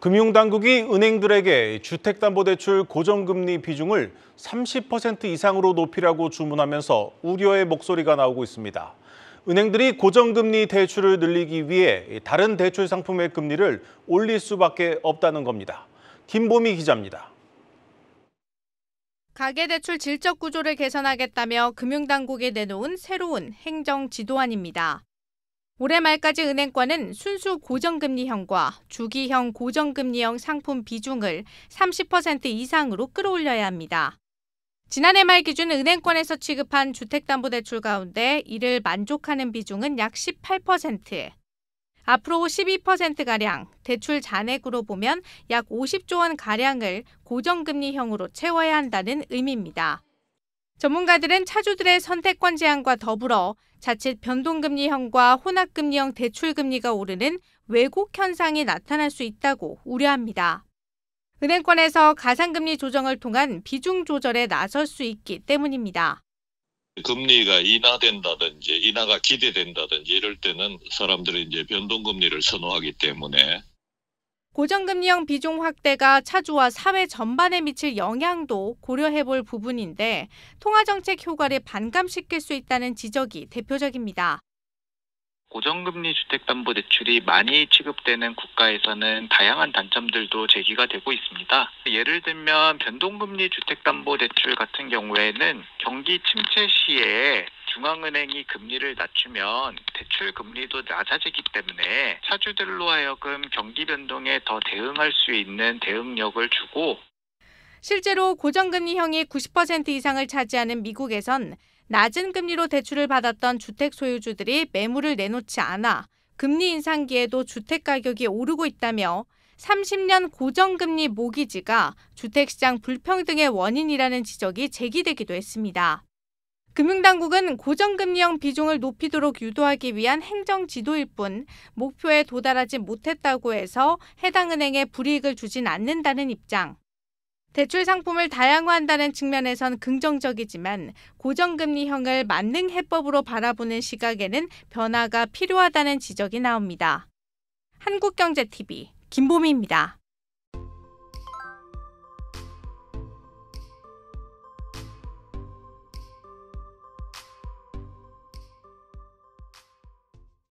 금융당국이 은행들에게 주택담보대출 고정금리 비중을 30% 이상으로 높이라고 주문하면서 우려의 목소리가 나오고 있습니다. 은행들이 고정금리 대출을 늘리기 위해 다른 대출 상품의 금리를 올릴 수밖에 없다는 겁니다. 김보미 기자입니다. 가계대출 질적 구조를 개선하겠다며 금융당국이 내놓은 새로운 행정 지도안입니다. 올해 말까지 은행권은 순수 고정금리형과 주기형 고정금리형 상품 비중을 30% 이상으로 끌어올려야 합니다. 지난해 말 기준 은행권에서 취급한 주택담보대출 가운데 이를 만족하는 비중은 약 18%. 앞으로 12%가량, 대출 잔액으로 보면 약 50조 원가량을 고정금리형으로 채워야 한다는 의미입니다. 전문가들은 차주들의 선택권 제한과 더불어 자칫 변동금리형과 혼합금리형 대출금리가 오르는 왜곡 현상이 나타날 수 있다고 우려합니다. 은행권에서 가상금리 조정을 통한 비중 조절에 나설 수 있기 때문입니다. 금리가 인하된다든지 인하가 기대된다든지 이럴 때는 사람들이 이제 변동금리를 선호하기 때문에 고정금리형 비중 확대가 차주와 사회 전반에 미칠 영향도 고려해볼 부분인데 통화정책 효과를 반감시킬 수 있다는 지적이 대표적입니다. 고정금리 주택담보대출이 많이 취급되는 국가에서는 다양한 단점들도 제기가 되고 있습니다. 예를 들면 변동금리 주택담보대출 같은 경우에는 경기 침체 시에 중앙은행이 금리를 낮추면 대출 금리도 낮아지기 때문에 차주들로 하여금 경기 변동에 더 대응할 수 있는 대응력을 주고 실제로 고정금리형이 90% 이상을 차지하는 미국에선 낮은 금리로 대출을 받았던 주택 소유주들이 매물을 내놓지 않아 금리 인상기에도 주택 가격이 오르고 있다며 30년 고정금리 모기지가 주택시장 불평등의 원인이라는 지적이 제기되기도 했습니다. 금융당국은 고정금리형 비중을 높이도록 유도하기 위한 행정지도일 뿐 목표에 도달하지 못했다고 해서 해당 은행에 불이익을 주진 않는다는 입장. 대출 상품을 다양화한다는 측면에선 긍정적이지만 고정금리형을 만능 해법으로 바라보는 시각에는 변화가 필요하다는 지적이 나옵니다. 한국경제TV 김보미입니다.